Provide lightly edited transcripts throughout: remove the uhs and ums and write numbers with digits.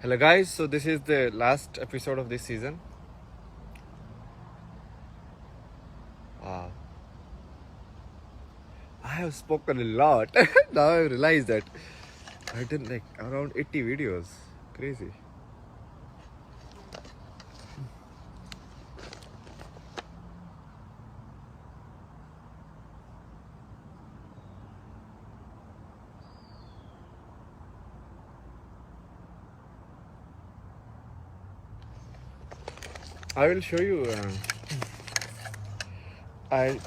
Hello guys, so this is the last episode of this season. Wow. I have spoken a lot. Now I realize that I've done like around 80 videos. Crazy. I will show you. I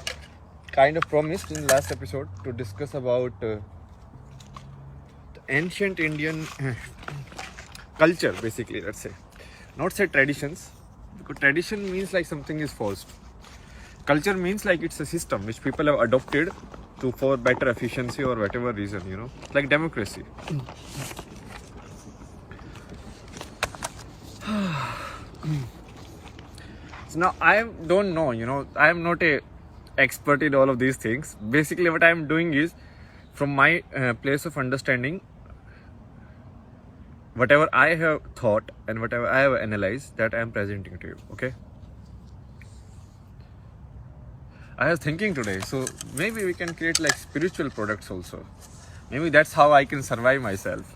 kind of promised in the last episode to discuss about the ancient Indian culture, basically, let's say. Not say traditions, because tradition means like something is forced. Culture means like it's a system which people have adopted to for better efficiency or whatever reason, like democracy. So now I don't know, I am not a expert in all of these things. Basically what I am doing is, from my place of understanding, whatever I have thought and whatever I have analyzed, that I am presenting to you, okay? I was thinking today, so maybe we can create like spiritual products also. Maybe that's how I can survive myself.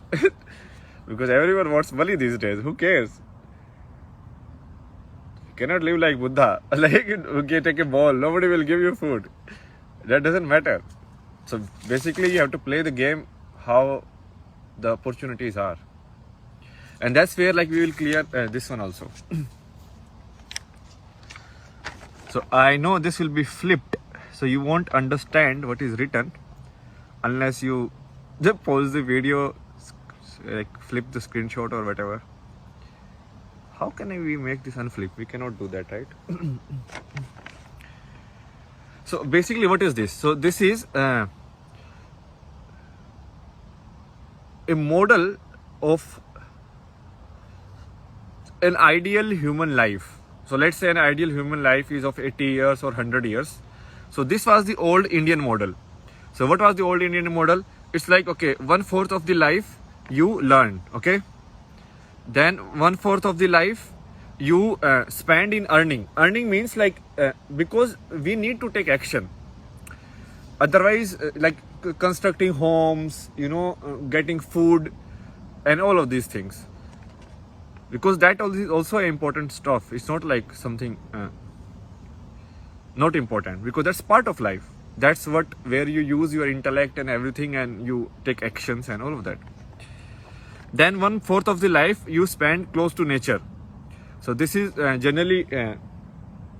Because everyone wants money these days, who cares? Cannot live like Buddha. Like, okay, take a ball, nobody will give you food. That doesn't matter. So basically you have to play the game how the opportunities are. And that's where like we will clear this one also. So I know this will be flipped. So you won't understand what is written unless you just pause the video, like flip the screenshot or whatever. How can we make this unflip? We cannot do that, right? So basically what is this? So this is a model of an ideal human life. So let's say an ideal human life is of 80 years or 100 years. So this was the old Indian model. So what was the old Indian model? It's like, okay, 1/4 of the life you learn, okay? Then 1/4 of the life you spend in earning. Earning means like, because we need to take action. Otherwise, like constructing homes, getting food and all of these things. Because that is also important stuff. It's not like something not important, because that's part of life. That's where you use your intellect and everything and you take actions and all of that. Then 1/4 of the life you spend close to nature. So this is generally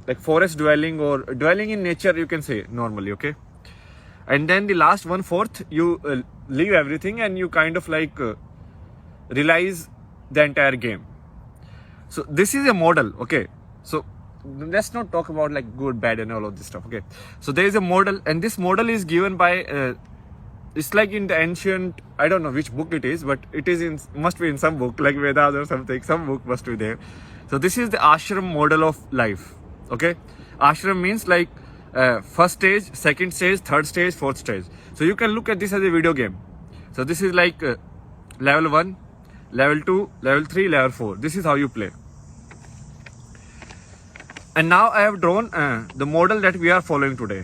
like forest dwelling or dwelling in nature, you can say normally, okay? And then the last 1/4 you leave everything and you kind of like realize the entire game. So this is a model, okay? So let's not talk about like good, bad and all of this stuff, okay? So there is a model, and this model is given by it's like in the ancient, I don't know which book it is, but it is must be in some book like Vedas or something. Some book must be there. So this is the ashram model of life, okay? Ashram means like first stage, second stage, third stage, fourth stage. So you can look at this as a video game. So this is like level 1, level 2, level 3, level 4. This is how you play. And now I have drawn the model that we are following today.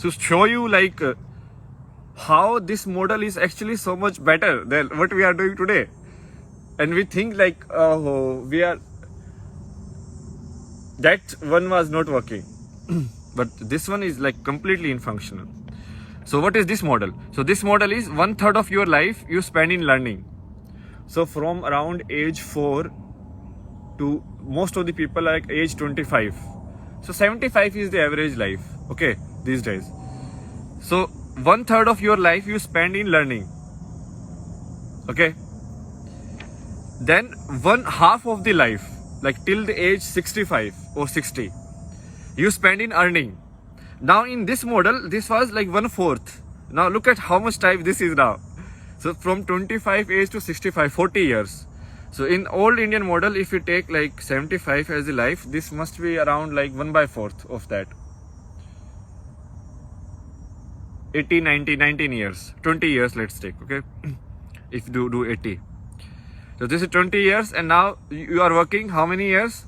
So show you like how this model is actually so much better than what we are doing today. And we think like, oh, that one was not working. But this one is like completely infunctional. So what is this model? So this model is 1/3 of your life you spend in learning. So from around age 4 to most of the people like age 25. So 75 is the average life, okay, these days. So 1/3 of your life you spend in learning, okay? Then 1/2 of the life, like till the age 65 or 60, you spend in earning. Now in this model, this was like 1/4. Now look at how much time this is now. So from 25 age to 65, 40 years. So in old Indian model, if you take like 75 as the life, this must be around like 1/4 of that. 80, 90, 19 years, 20 years let's take, okay? If you do 80. So this is 20 years, and now you are working how many years?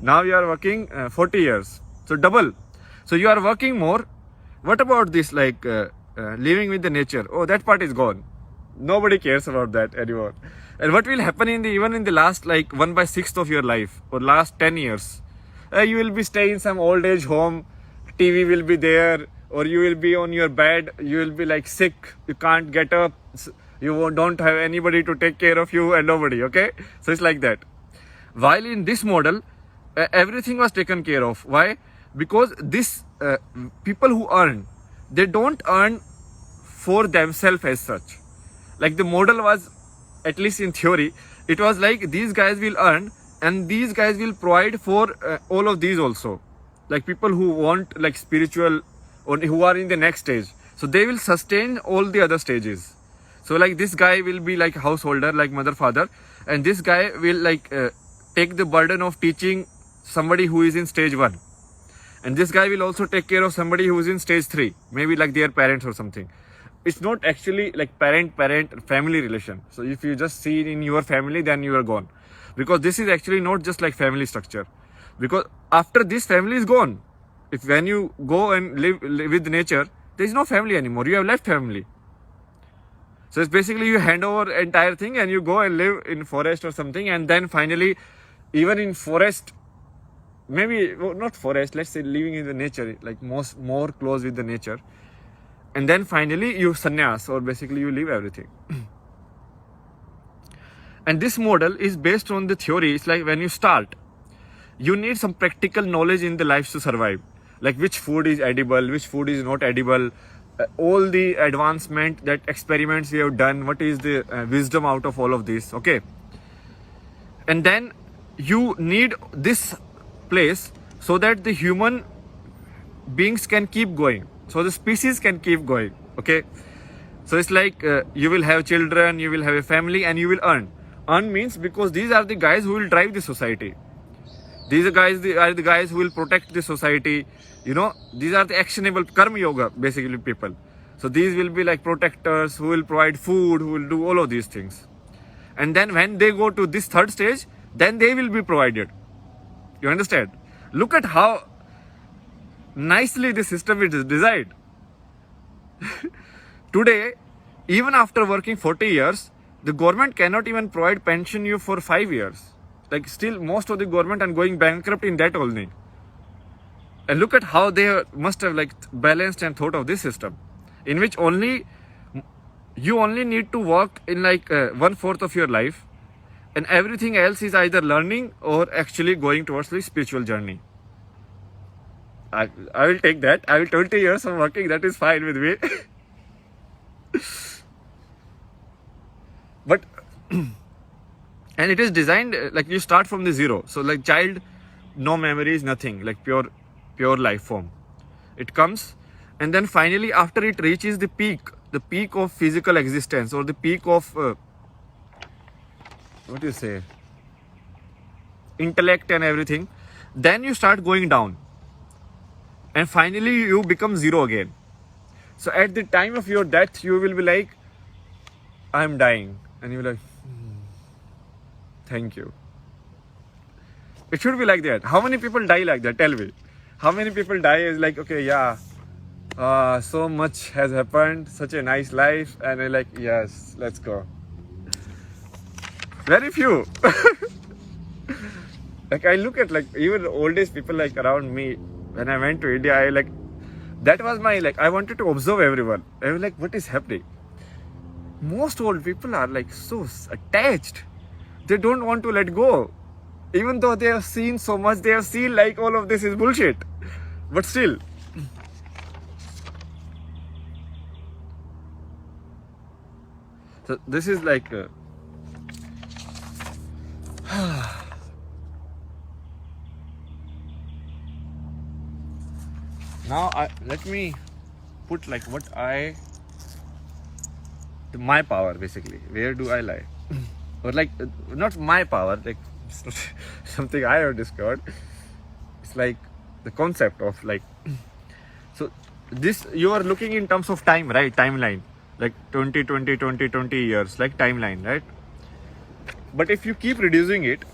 Now you are working 40 years. So double. So you are working more. What about this, like living with the nature? Oh, that part is gone. Nobody cares about that anymore. And what will happen even in the last like 1/6 of your life or last 10 years? You will be staying in some old age home. TV will be there, or you will be on your bed. You will be like sick. You can't get up. You don't have anybody to take care of you and nobody. Okay, so it's like that. While in this model, everything was taken care of. Why? Because this people who earn, they don't earn for themselves as such. Like the model was, at least in theory, it was like these guys will earn and these guys will provide for all of these also. Like people who want like spiritual or who are in the next stage. So they will sustain all the other stages. So like this guy will be like householder, like mother, father, and this guy will like take the burden of teaching somebody who is in stage 1. And this guy will also take care of somebody who is in stage 3, maybe like their parents or something. It's not actually like parent family relation. So if you just see it in your family, then you are gone. Because this is actually not just like family structure. Because after this family is gone, if when you go and live with nature, there is no family anymore. You have left family. So it's basically you hand over entire thing and you go and live in forest or something, and then finally, even in forest, maybe not forest, let's say living in the nature, like more close with the nature, and then finally you sannyas, or basically you leave everything. And this model is based on the theory. It's like when you start, you need some practical knowledge in the life to survive, like which food is edible, which food is not edible, all the advancement, that experiments we have done, what is the wisdom out of all of this. Okay, and then you need this place so that the human beings can keep going, so the species can keep going. Okay, so it's like you will have children, you will have a family, and you will earn means, because these are the guys who will drive the society. These are the guys who will protect the society. You know, these are the actionable karma yoga, basically people. So these will be like protectors who will provide food, who will do all of these things. And then when they go to this third stage, then they will be provided. You understand? Look at how nicely the system is designed. Today, even after working 40 years, the government cannot even provide pension you for 5 years. Like still most of the government are going bankrupt in that only. And look at how they must have like balanced and thought of this system, in which you only need to work in like 1/4 of your life, and everything else is either learning or actually going towards the spiritual journey. I will take that. I will 20 years of working. That is fine with me. But and it is designed like you start from the zero. So like child, no memories, nothing, like pure life form. It comes, and then finally after it reaches the peak of physical existence, or the peak of what do you say, intellect and everything, then you start going down, and finally you become zero again. So at the time of your death, you will be like, I'm dying, and you're like, thank you. It should be like that. How many people die like that? Tell me. How many people die is like, okay, yeah, so much has happened, such a nice life, and they're like, yes, let's go. Very few. Like I look at like even the oldest people like around me, when I went to India, that was my like, I wanted to observe everyone. I was like, what is happening? Most old people are like so attached. They don't want to let go. Even though they have seen so much, they have seen like all of this is bullshit. But still. So this is like now let me put like my power basically. Where do I lie? Or like not my power, like it's not something I have discovered. It's like the concept of like, so this you are looking in terms of time, right? Timeline. like 20, 20, 20, 20 years, like timeline, right? But if you keep reducing it,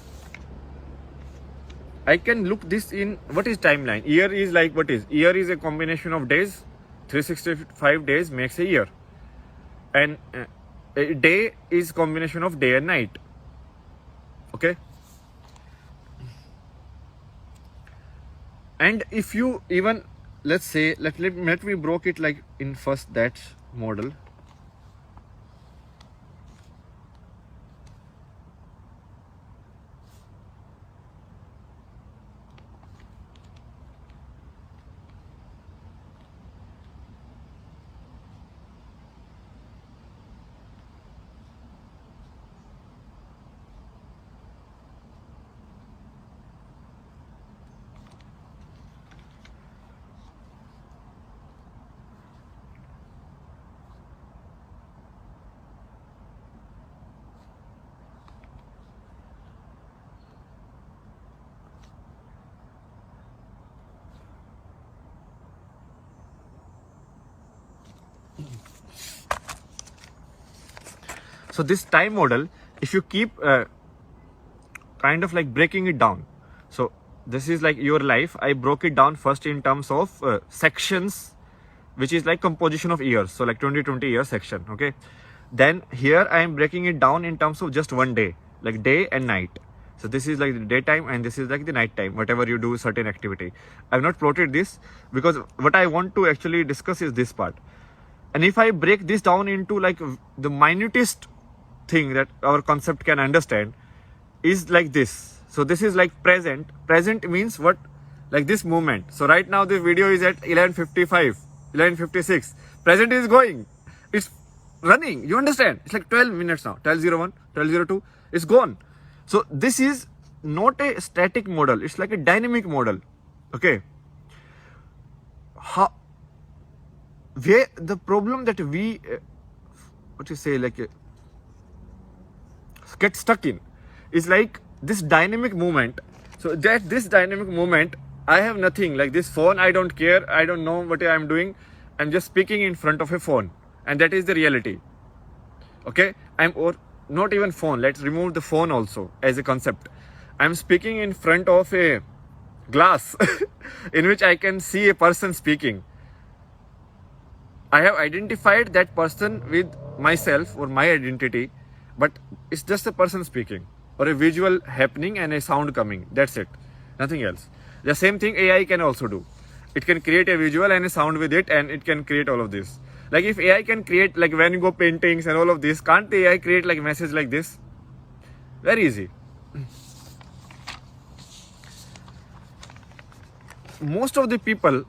I can look this in what is timeline. Year is like what is? Year is a combination of days. 365 days makes a year. And a day is combination of day and night. Okay? And if you even, let's say, let me broke it like in first that model. So this time model, if you keep kind of like breaking it down. So this is like your life. I broke it down first in terms of sections, which is like composition of years. So like 20 year section. Okay. Then here I am breaking it down in terms of just one day, like day and night. So this is like the daytime and this is like the night time, whatever you do certain activity. I've not plotted this because what I want to actually discuss is this part. And if I break this down into like the minutest thing that our concept can understand is like this. So this is like present. Present means what? Like this moment. So right now this video is at 11:55, 11:56. Present is going. It's running. You understand? It's like 12 minutes now. 12:01, 12:02. It's gone. So this is not a static model. It's like a dynamic model. Okay. Where the problem that we, what you say, like get stuck in is like this dynamic movement. So that this dynamic movement, I have nothing like this phone. I don't care. I don't know what I'm doing. I'm just speaking in front of a phone, and that is the reality. Okay, or not even phone. Let's remove the phone also as a concept. I'm speaking in front of a glass in which I can see a person speaking. I have identified that person with myself or my identity, but it's just a person speaking or a visual happening and a sound coming. That's it. Nothing else. The same thing AI can also do. It can create a visual and a sound with it, and it can create all of this. Like if AI can create like Van Gogh paintings and all of this, can't the AI create like a message like this? Very easy. Most of the people,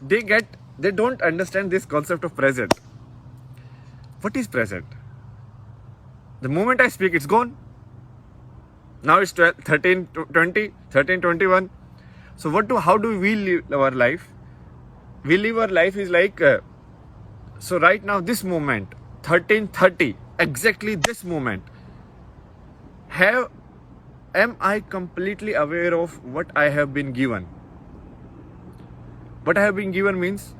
they don't understand this concept of present. What is present? The moment I speak, it's gone. Now it's 12, 13, 20, 13, 21. So how do we live our life? We live our life is like, so right now, this moment, 13:30, exactly this moment, am I completely aware of what I have been given? What I have been given means,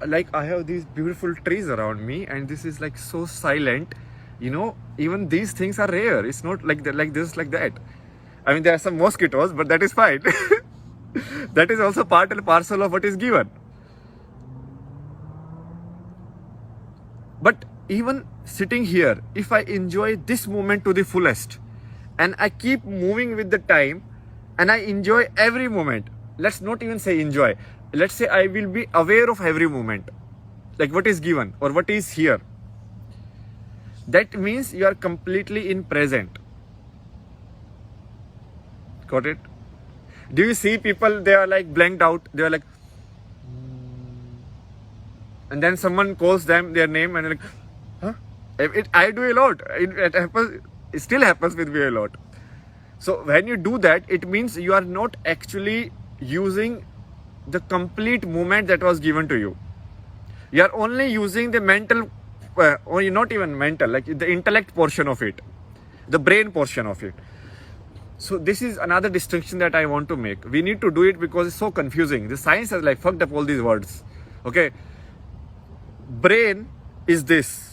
like I have these beautiful trees around me, and this is like so silent. You know, even these things are rare. It's not like that, like this, like that. I mean, there are some mosquitoes, but that is fine. That is also part and parcel of what is given. But even sitting here, if I enjoy this moment to the fullest, and I keep moving with the time, and I enjoy every moment, let's not even say enjoy. Let's say I will be aware of every moment, like what is given or what is here. That means you are completely in present. Got it? Do you see people, they are like blanked out, they are like, and then someone calls them their name and like, huh? I do a lot. It happens. It still happens with me a lot. So when you do that, it means you are not actually using the complete moment that was given to you. You are only using the mental, or not even mental, like the intellect portion of it, the brain portion of it. So this is another distinction that I want to make. We need to do it because it's so confusing. The science has like fucked up all these words. Okay. Brain is this.